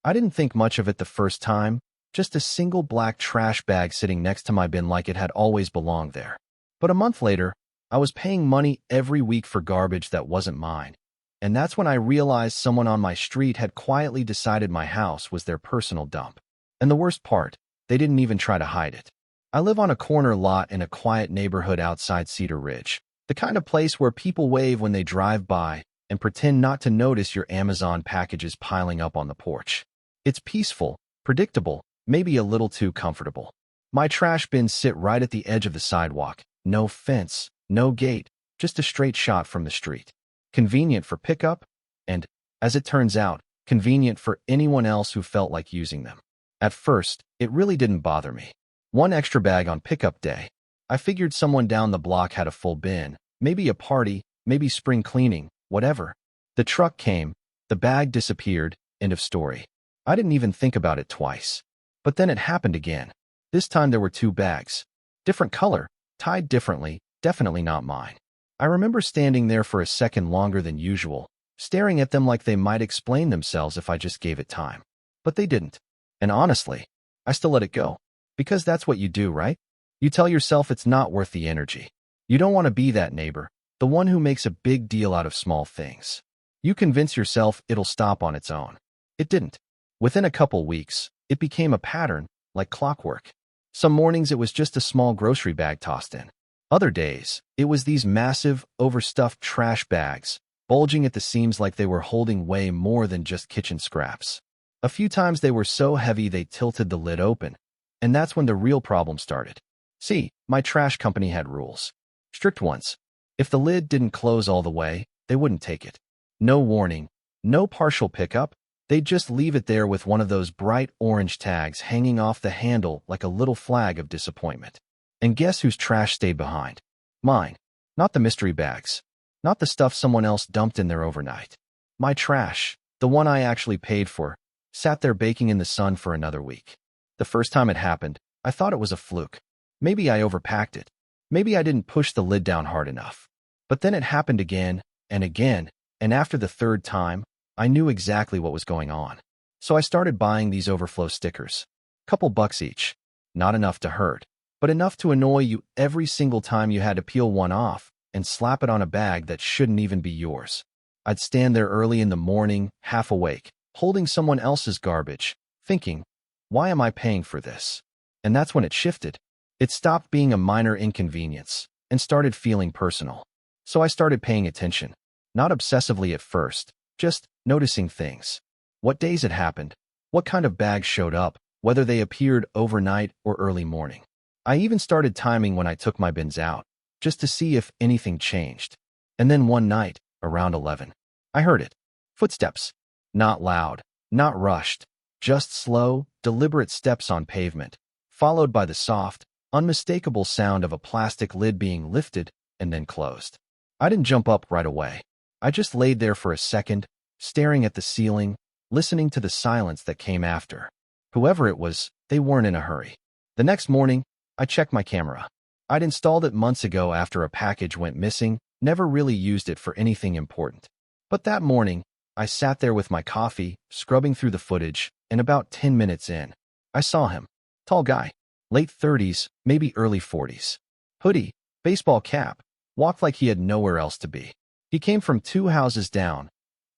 I didn't think much of it the first time, just a single black trash bag sitting next to my bin like it had always belonged there. But a month later, I was paying money every week for garbage that wasn't mine. And that's when I realized someone on my street had quietly decided my house was their personal dump. And the worst part, they didn't even try to hide it. I live on a corner lot in a quiet neighborhood outside Cedar Ridge, the kind of place where people wave when they drive by and pretend not to notice your Amazon packages piling up on the porch. It's peaceful, predictable, maybe a little too comfortable. My trash bins sit right at the edge of the sidewalk. No fence, no gate, just a straight shot from the street. Convenient for pickup, and, as it turns out, convenient for anyone else who felt like using them. At first, it really didn't bother me. One extra bag on pickup day. I figured someone down the block had a full bin, maybe a party, maybe spring cleaning, whatever. The truck came, the bag disappeared, end of story. I didn't even think about it twice. But then it happened again. This time there were two bags. Different color, tied differently, definitely not mine. I remember standing there for a second longer than usual, staring at them like they might explain themselves if I just gave it time. But they didn't. And honestly, I still let it go. Because that's what you do, right? You tell yourself it's not worth the energy. You don't want to be that neighbor, the one who makes a big deal out of small things. You convince yourself it'll stop on its own. It didn't. Within a couple weeks, it became a pattern, like clockwork. Some mornings it was just a small grocery bag tossed in. Other days, it was these massive, overstuffed trash bags, bulging at the seams like they were holding way more than just kitchen scraps. A few times they were so heavy they tilted the lid open, and that's when the real problem started. See, my trash company had rules. Strict ones. If the lid didn't close all the way, they wouldn't take it. No warning, no partial pickup. They'd just leave it there with one of those bright orange tags hanging off the handle like a little flag of disappointment. And guess whose trash stayed behind? Mine. Not the mystery bags. Not the stuff someone else dumped in there overnight. My trash, the one I actually paid for, sat there baking in the sun for another week. The first time it happened, I thought it was a fluke. Maybe I overpacked it. Maybe I didn't push the lid down hard enough. But then it happened again, and after the third time, I knew exactly what was going on. So I started buying these overflow stickers. Couple bucks each. Not enough to hurt, but enough to annoy you every single time you had to peel one off and slap it on a bag that shouldn't even be yours. I'd stand there early in the morning, half awake, holding someone else's garbage, thinking, why am I paying for this? And that's when it shifted. It stopped being a minor inconvenience and started feeling personal. So I started paying attention. Not obsessively at first, just noticing things. What days it happened, what kind of bags showed up, whether they appeared overnight or early morning. I even started timing when I took my bins out, just to see if anything changed. And then one night, around 11, I heard it. Footsteps. Not loud, not rushed, just slow, deliberate steps on pavement, followed by the soft, unmistakable sound of a plastic lid being lifted and then closed. I didn't jump up right away. I just laid there for a second, staring at the ceiling, listening to the silence that came after. Whoever it was, they weren't in a hurry. The next morning, I checked my camera. I'd installed it months ago after a package went missing, never really used it for anything important. But that morning, I sat there with my coffee, scrubbing through the footage, and about 10 minutes in, I saw him. Tall guy, late 30s, maybe early 40s. Hoodie, baseball cap, walked like he had nowhere else to be. He came from 2 houses down,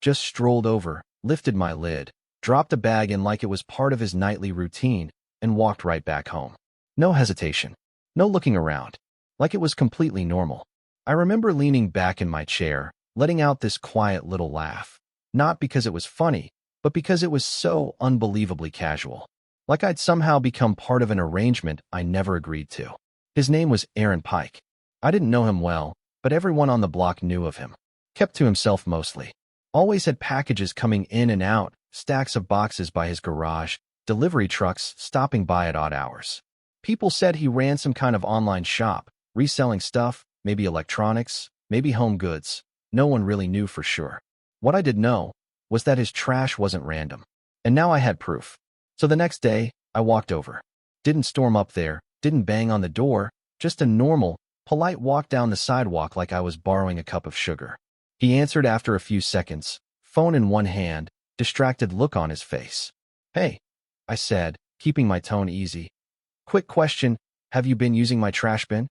just strolled over, lifted my lid, dropped a bag in like it was part of his nightly routine, and walked right back home. No hesitation, no looking around, like it was completely normal. I remember leaning back in my chair, letting out this quiet little laugh. Not because it was funny, but because it was so unbelievably casual. Like I'd somehow become part of an arrangement I never agreed to. His name was Aaron Pike. I didn't know him well, but everyone on the block knew of him. Kept to himself mostly. Always had packages coming in and out, stacks of boxes by his garage, delivery trucks stopping by at odd hours. People said he ran some kind of online shop, reselling stuff, maybe electronics, maybe home goods. No one really knew for sure. What I did know was that his trash wasn't random. And now I had proof. So the next day, I walked over. Didn't storm up there, didn't bang on the door, just a normal, polite walk down the sidewalk like I was borrowing a cup of sugar. He answered after a few seconds, phone in one hand, distracted look on his face. Hey, I said, keeping my tone easy. Quick question, have you been using my trash bin?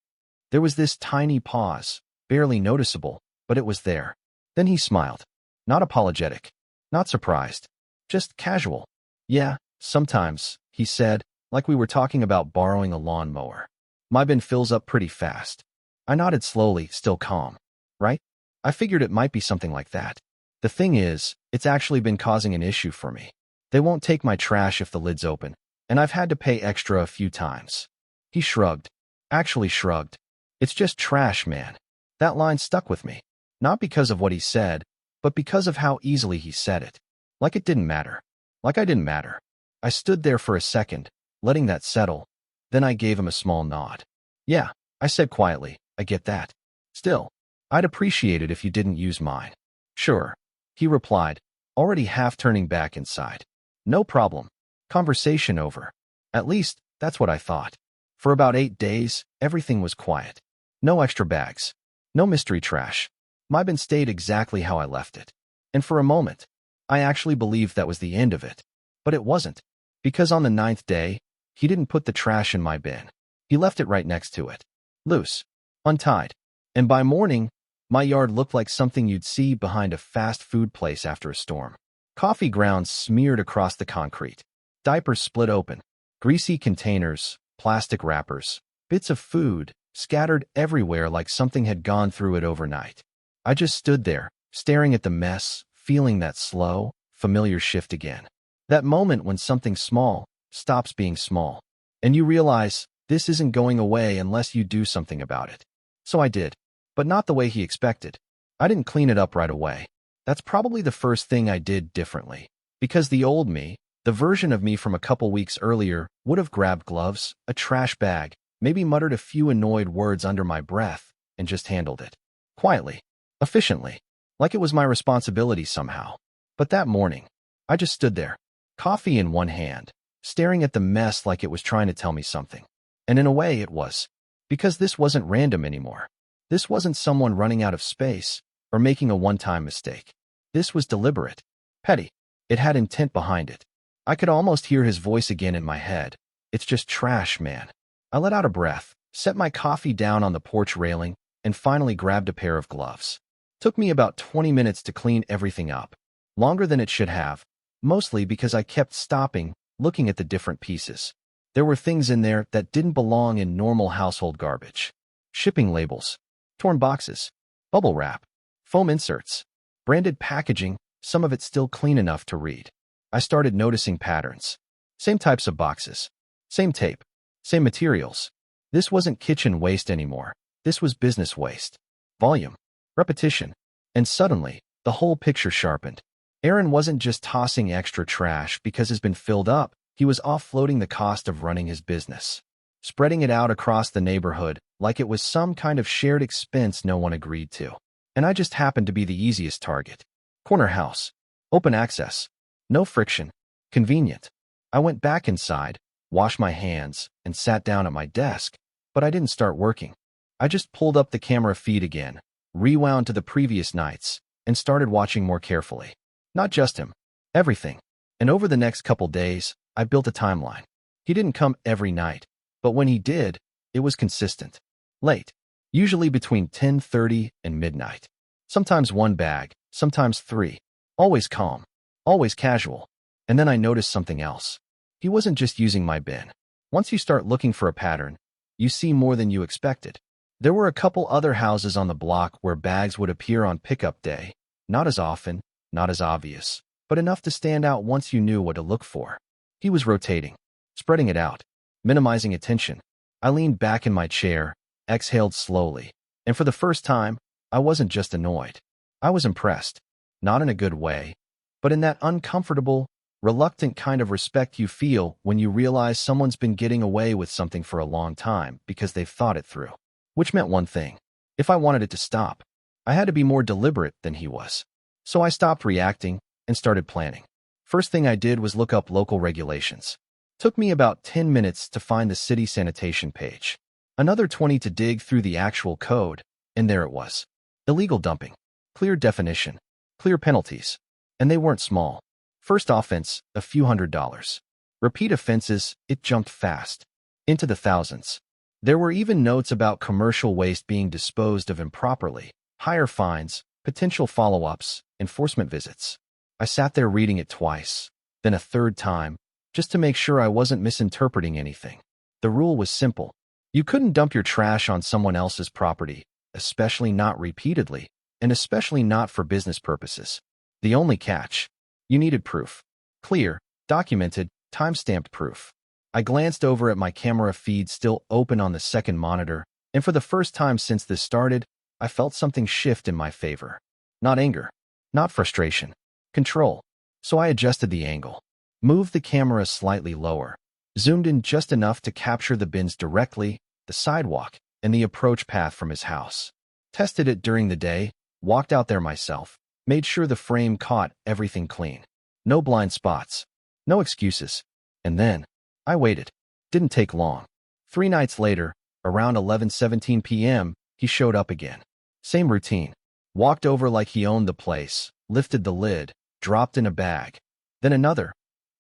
There was this tiny pause, barely noticeable, but it was there. Then he smiled. Not apologetic, not surprised, just casual. Yeah, sometimes, he said, like we were talking about borrowing a lawnmower. My bin fills up pretty fast. I nodded slowly, still calm. Right? I figured it might be something like that. The thing is, it's actually been causing an issue for me. They won't take my trash if the lid's open, and I've had to pay extra a few times. He shrugged. Actually shrugged. It's just trash, man. That line stuck with me. Not because of what he said, but because of how easily he said it. Like it didn't matter. Like I didn't matter. I stood there for a second, letting that settle. Then I gave him a small nod. Yeah, I said quietly, I get that. Still, I'd appreciate it if you didn't use mine. Sure, he replied, already half turning back inside. No problem. Conversation over. At least, that's what I thought. For about 8 days, everything was quiet. No extra bags. No mystery trash. My bin stayed exactly how I left it. And for a moment, I actually believed that was the end of it. But it wasn't. Because on the 9th day, he didn't put the trash in my bin. He left it right next to it. Loose. Untied. And by morning, my yard looked like something you'd see behind a fast food place after a storm. Coffee grounds smeared across the concrete. Diapers split open. Greasy containers, plastic wrappers, bits of food, scattered everywhere like something had gone through it overnight. I just stood there, staring at the mess, feeling that slow, familiar shift again. That moment when something small stops being small, and you realize this isn't going away unless you do something about it. So I did, but not the way he expected. I didn't clean it up right away. That's probably the first thing I did differently, because the old me, the version of me from a couple weeks earlier, would have grabbed gloves, a trash bag, maybe muttered a few annoyed words under my breath, and just handled it. Quietly. Efficiently. Like it was my responsibility somehow. But that morning, I just stood there, coffee in one hand, staring at the mess like it was trying to tell me something. And in a way it was. Because this wasn't random anymore. This wasn't someone running out of space or making a one-time mistake. This was deliberate. Petty. It had intent behind it. I could almost hear his voice again in my head. It's just trash, man. I let out a breath, set my coffee down on the porch railing, and finally grabbed a pair of gloves. Took me about 20 minutes to clean everything up. Longer than it should have, mostly because I kept stopping, looking at the different pieces. There were things in there that didn't belong in normal household garbage. Shipping labels, torn boxes, bubble wrap, foam inserts, branded packaging, some of it still clean enough to read. I started noticing patterns. Same types of boxes, same tape, same materials. This wasn't kitchen waste anymore. This was business waste. Volume, repetition, and suddenly, the whole picture sharpened. Aaron wasn't just tossing extra trash because it's been filled up. He was offloading the cost of running his business, spreading it out across the neighborhood like it was some kind of shared expense no one agreed to. And I just happened to be the easiest target. Corner house. Open access. No friction. Convenient. I went back inside, washed my hands, and sat down at my desk, but I didn't start working. I just pulled up the camera feed again, rewound to the previous nights, and started watching more carefully. Not just him. Everything. And over the next couple days, I built a timeline. He didn't come every night, but when he did, it was consistent. Late. Usually between 10:30 and midnight. Sometimes 1 bag, sometimes 3. Always calm. Always casual. And then I noticed something else. He wasn't just using my bin. Once you start looking for a pattern, you see more than you expected. There were a couple other houses on the block where bags would appear on pickup day. Not as often, not as obvious, but enough to stand out once you knew what to look for. He was rotating, spreading it out, minimizing attention. I leaned back in my chair, exhaled slowly, and for the first time, I wasn't just annoyed. I was impressed. Not in a good way, but in that uncomfortable, reluctant kind of respect you feel when you realize someone's been getting away with something for a long time because they've thought it through. Which meant one thing. If I wanted it to stop, I had to be more deliberate than he was. So I stopped reacting and started planning. First thing I did was look up local regulations. Took me about 10 minutes to find the city sanitation page. Another 20 to dig through the actual code, and there it was. Illegal dumping. Clear definition. Clear penalties. And they weren't small. First offense, a few $100s. Repeat offenses, it jumped fast. Into the thousands. There were even notes about commercial waste being disposed of improperly, higher fines, potential follow-ups, enforcement visits. I sat there reading it twice, then a third time, just to make sure I wasn't misinterpreting anything. The rule was simple. You couldn't dump your trash on someone else's property, especially not repeatedly, and especially not for business purposes. The only catch: you needed proof. Clear, documented, time-stamped proof. I glanced over at my camera feed still open on the second monitor, and for the first time since this started, I felt something shift in my favor. Not anger, not frustration, control. So I adjusted the angle, moved the camera slightly lower, zoomed in just enough to capture the bins directly, the sidewalk, and the approach path from his house. Tested it during the day, walked out there myself, made sure the frame caught everything clean. No blind spots, no excuses. And then, I waited. Didn't take long. 3 nights later, around 11:17 p.m., he showed up again. Same routine. Walked over like he owned the place, lifted the lid, dropped in a bag. Then another.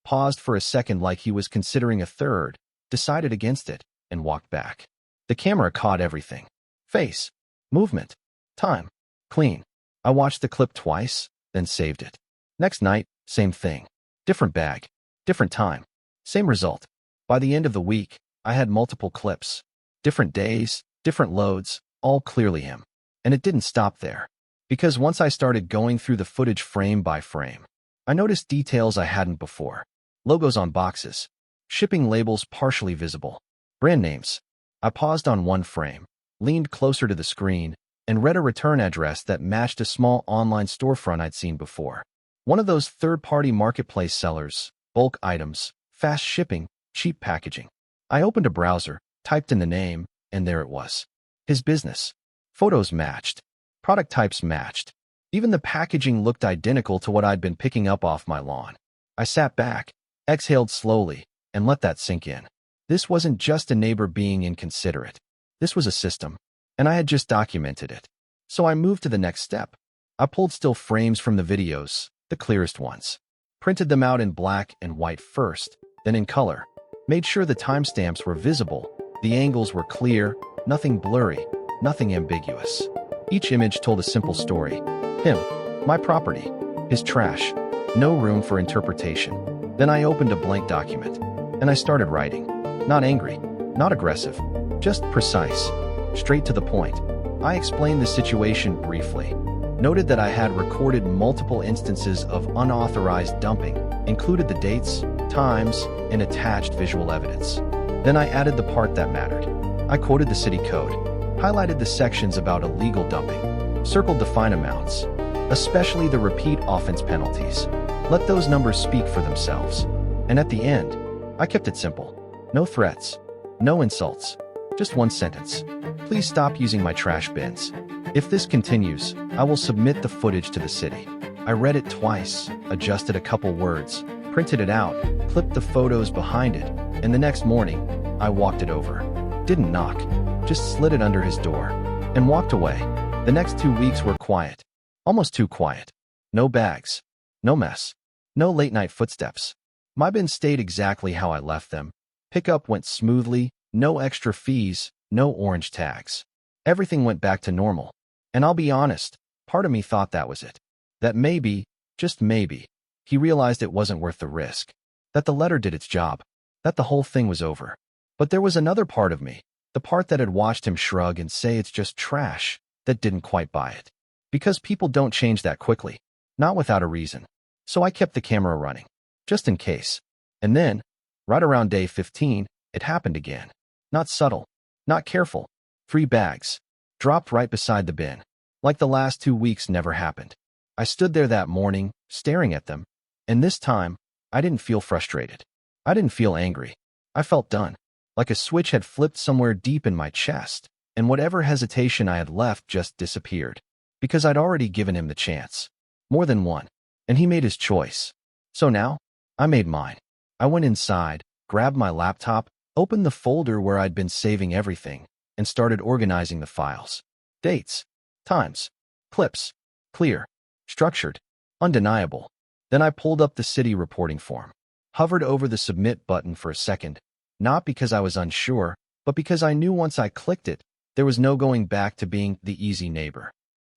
Paused for a second like he was considering a third, decided against it, and walked back. The camera caught everything. Face, movement, time, clean. I watched the clip twice, then saved it. Next night, same thing. Different bag, different time. Same result. By the end of the week, I had multiple clips. Different days, different loads, all clearly him. And it didn't stop there. Because once I started going through the footage frame by frame, I noticed details I hadn't before. Logos on boxes. Shipping labels partially visible. Brand names. I paused on one frame, leaned closer to the screen, and read a return address that matched a small online storefront I'd seen before. One of those third-party marketplace sellers, bulk items, fast shipping, cheap packaging. I opened a browser, typed in the name, and there it was. His business. Photos matched. Product types matched. Even the packaging looked identical to what I'd been picking up off my lawn. I sat back, exhaled slowly, and let that sink in. This wasn't just a neighbor being inconsiderate. This was a system, and I had just documented it. So I moved to the next step. I pulled still frames from the videos, the clearest ones. Printed them out in black and white first, then in color. Made sure the timestamps were visible, the angles were clear, nothing blurry, nothing ambiguous. Each image told a simple story. Him, my property, his trash, no room for interpretation. Then I opened a blank document, and I started writing. Not angry, not aggressive, just precise, straight to the point. I explained the situation briefly. Noted that I had recorded multiple instances of unauthorized dumping, included the dates, times, and attached visual evidence. Then I added the part that mattered. I quoted the city code, highlighted the sections about illegal dumping, circled the fine amounts, especially the repeat offense penalties. Let those numbers speak for themselves. And at the end, I kept it simple. No threats, no insults, just one sentence. Please stop using my trash bins. If this continues, I will submit the footage to the city. I read it twice, adjusted a couple words, printed it out, clipped the photos behind it, and the next morning, I walked it over. Didn't knock, just slid it under his door, and walked away. The next 2 weeks were quiet, almost too quiet. No bags, no mess, no late-night footsteps. My bins stayed exactly how I left them. Pickup went smoothly, no extra fees, no orange tags. Everything went back to normal. And I'll be honest, part of me thought that was it. That maybe, just maybe, he realized it wasn't worth the risk. That the letter did its job. That the whole thing was over. But there was another part of me, the part that had watched him shrug and say it's just trash, that didn't quite buy it. Because people don't change that quickly. Not without a reason. So I kept the camera running. Just in case. And then, right around day 15, it happened again. Not subtle. Not careful. 3 bags. Dropped right beside the bin. Like the last 2 weeks never happened. I stood there that morning, staring at them. And this time, I didn't feel frustrated. I didn't feel angry. I felt done. Like a switch had flipped somewhere deep in my chest, and whatever hesitation I had left just disappeared. Because I'd already given him the chance. More than one. And he made his choice. So now, I made mine. I went inside, grabbed my laptop, opened the folder where I'd been saving everything, and started organizing the files. Dates, times, clips, clear, structured, undeniable. Then I pulled up the city reporting form, hovered over the submit button for a second, not because I was unsure, but because I knew once I clicked it, there was no going back to being the easy neighbor.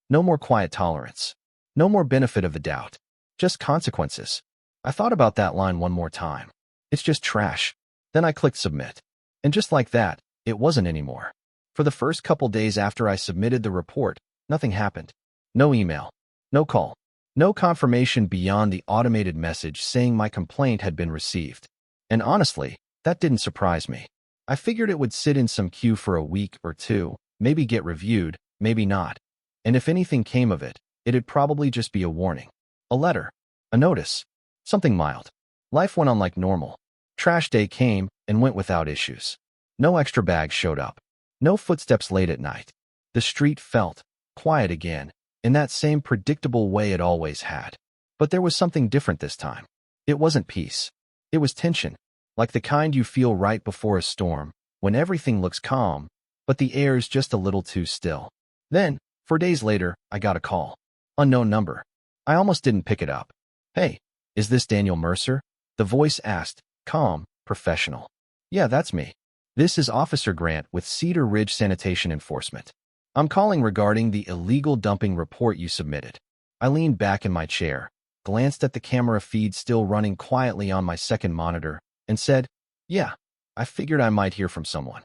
No more quiet tolerance. No more benefit of the doubt. Just consequences. I thought about that line one more time. It's just trash. Then I clicked submit. And just like that, it wasn't anymore. For the first couple days after I submitted the report, nothing happened. No email. No call. No confirmation beyond the automated message saying my complaint had been received. And honestly, that didn't surprise me. I figured it would sit in some queue for a week or two, maybe get reviewed, maybe not. And if anything came of it, it'd probably just be a warning. A letter. A notice. Something mild. Life went on like normal. Trash day came and went without issues. No extra bags showed up. No footsteps late at night. The street felt quiet again, in that same predictable way it always had. But there was something different this time. It wasn't peace. It was tension, like the kind you feel right before a storm, when everything looks calm, but the air's just a little too still. Then, 4 days later, I got a call. Unknown number. I almost didn't pick it up. "Hey, is this Daniel Mercer?" The voice asked, calm, professional. "Yeah, that's me. This is Officer Grant with Cedar Ridge Sanitation Enforcement. I'm calling regarding the illegal dumping report you submitted." I leaned back in my chair, glanced at the camera feed still running quietly on my second monitor, and said, "Yeah, I figured I might hear from someone."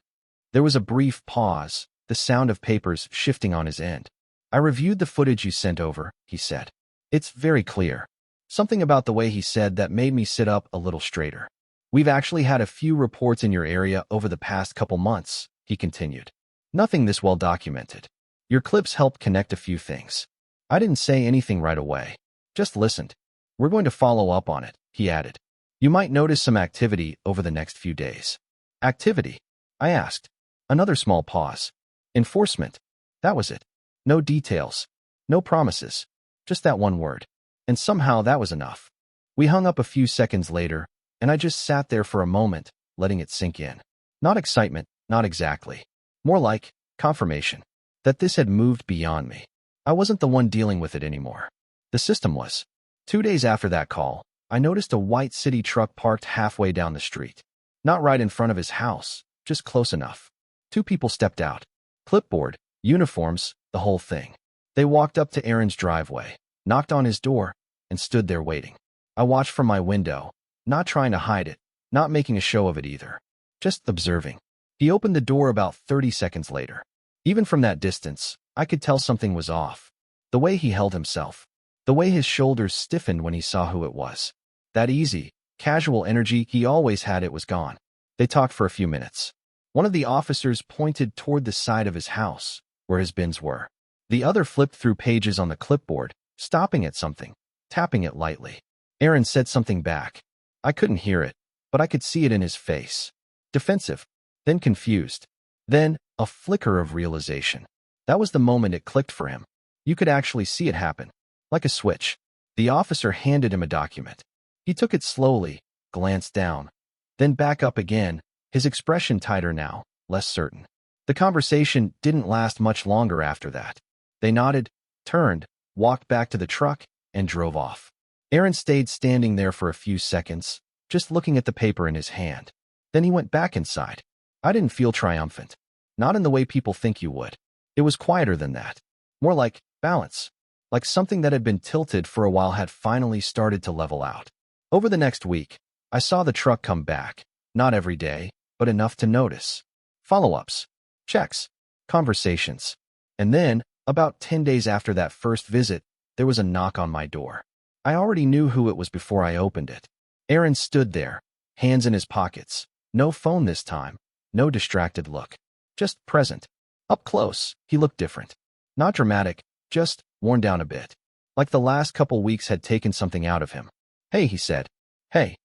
There was a brief pause, the sound of papers shifting on his end. "I reviewed the footage you sent over," he said. "It's very clear." Something about the way he said that made me sit up a little straighter. "We've actually had a few reports in your area over the past couple months," he continued. "Nothing this well documented. Your clips helped connect a few things." I didn't say anything right away. Just listened. "We're going to follow up on it," he added. "You might notice some activity over the next few days." "Activity?" I asked. Another small pause. "Enforcement." That was it. No details. No promises. Just that one word. And somehow that was enough. We hung up a few seconds later, and I just sat there for a moment, letting it sink in. Not excitement, not exactly. More like confirmation that this had moved beyond me. I wasn't the one dealing with it anymore. The system was. 2 days after that call, I noticed a white city truck parked halfway down the street. Not right in front of his house, just close enough. 2 people stepped out. Clipboard, uniforms, the whole thing. They walked up to Aaron's driveway, knocked on his door, and stood there waiting. I watched from my window, not trying to hide it, not making a show of it either. Just observing. He opened the door about 30 seconds later. Even from that distance, I could tell something was off. The way he held himself. The way his shoulders stiffened when he saw who it was. That easy, casual energy he always had, it was gone. They talked for a few minutes. One of the officers pointed toward the side of his house, where his bins were. The other flipped through pages on the clipboard, stopping at something, tapping it lightly. Aaron said something back. I couldn't hear it, but I could see it in his face. Defensive, then confused, then a flicker of realization. That was the moment it clicked for him. You could actually see it happen, like a switch. The officer handed him a document. He took it slowly, glanced down, then back up again, his expression tighter now, less certain. The conversation didn't last much longer after that. They nodded, turned, walked back to the truck, and drove off. Aaron stayed standing there for a few seconds, just looking at the paper in his hand. Then he went back inside. I didn't feel triumphant. Not in the way people think you would. It was quieter than that. More like balance. Like something that had been tilted for a while had finally started to level out. Over the next week, I saw the truck come back. Not every day, but enough to notice. Follow-ups. Checks. Conversations. And then, about 10 days after that first visit, there was a knock on my door. I already knew who it was before I opened it. Aaron stood there, hands in his pockets. No phone this time. No distracted look. Just present. Up close, he looked different. Not dramatic, just worn down a bit. Like the last couple weeks had taken something out of him. "Hey," he said. "Hey."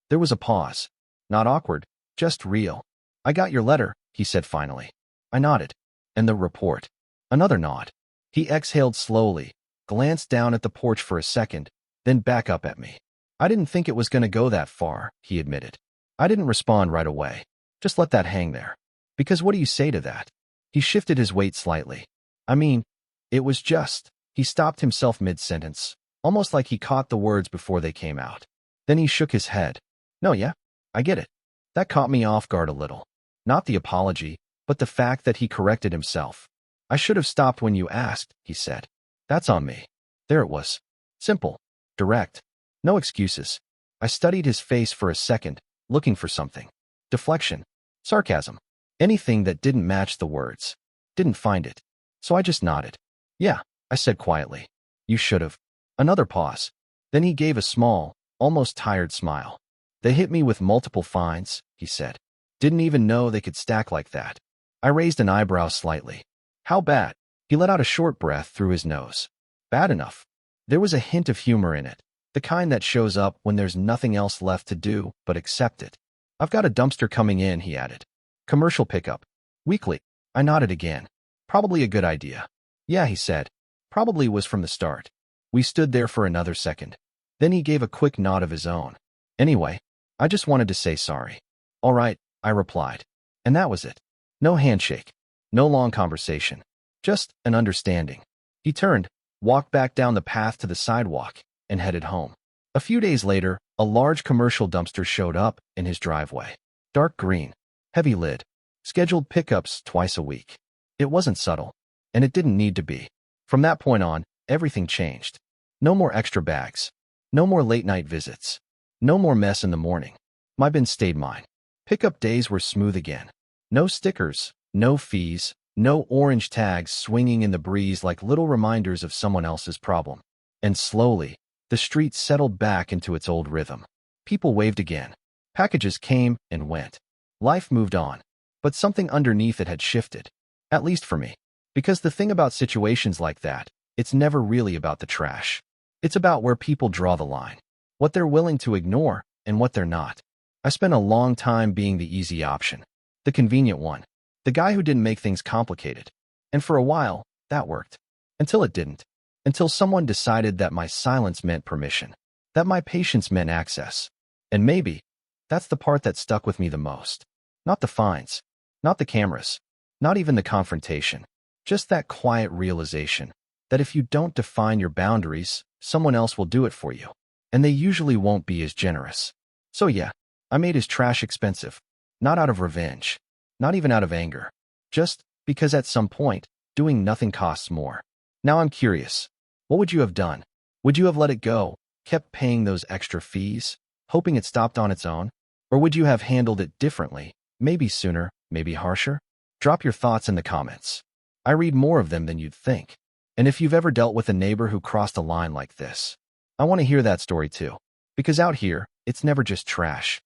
There was a pause. Not awkward, just real. "I got your letter," he said finally. I nodded. "And the report?" Another nod. He exhaled slowly, glanced down at the porch for a second, then back up at me. "I didn't think it was going to go that far," he admitted. I didn't respond right away. Just let that hang there. Because what do you say to that? He shifted his weight slightly. I mean, it was just. He stopped himself mid-sentence. almost like he caught the words before they came out. Then he shook his head. No, yeah, I get it. That caught me off guard a little. Not the apology, but the fact that he corrected himself. I should have stopped when you asked, he said. That's on me. There it was. Simple. Direct. No excuses. I studied his face for a second, looking for something. Deflection. Sarcasm. Anything that didn't match the words. Didn't find it. So I just nodded. Yeah, I said quietly. You should have. Another pause. Then he gave a small, almost tired smile. They hit me with multiple fines, he said. Didn't even know they could stack like that. I raised an eyebrow slightly. How bad? He let out a short breath through his nose. Bad enough. There was a hint of humor in it, the kind that shows up when there's nothing else left to do but accept it. I've got a dumpster coming in, he added. Commercial pickup. Weekly. I nodded again. Probably a good idea. Yeah, he said. Probably was from the start. We stood there for another second. Then he gave a quick nod of his own. Anyway, I just wanted to say sorry. All right, I replied. And that was it. No handshake. No long conversation. Just an understanding. He turned, walked back down the path to the sidewalk, and headed home. A few days later, a large commercial dumpster showed up in his driveway. Dark green. Heavy lid. Scheduled pickups twice a week. It wasn't subtle, and it didn't need to be. From that point on, everything changed. No more extra bags. No more late-night visits. No more mess in the morning. My bin stayed mine. Pickup days were smooth again. No stickers, no fees, no orange tags swinging in the breeze like little reminders of someone else's problem. And slowly, the street settled back into its old rhythm. People waved again. Packages came and went. Life moved on. But something underneath it had shifted. At least for me. Because the thing about situations like that, it's never really about the trash. It's about where people draw the line. What they're willing to ignore and what they're not. I spent a long time being the easy option. The convenient one. The guy who didn't make things complicated. And for a while, that worked. Until it didn't. Until someone decided that my silence meant permission. That my patience meant access. And maybe, that's the part that stuck with me the most. Not the fines. Not the cameras. Not even the confrontation. Just that quiet realization that if you don't define your boundaries, someone else will do it for you. And they usually won't be as generous. So yeah, I made his trash expensive. Not out of revenge. Not even out of anger. Just because at some point, doing nothing costs more. Now I'm curious. What would you have done? Would you have let it go, kept paying those extra fees, hoping it stopped on its own? Or would you have handled it differently, maybe sooner, maybe harsher? Drop your thoughts in the comments. I read more of them than you'd think. And if you've ever dealt with a neighbor who crossed a line like this, I want to hear that story too. Because out here, it's never just trash.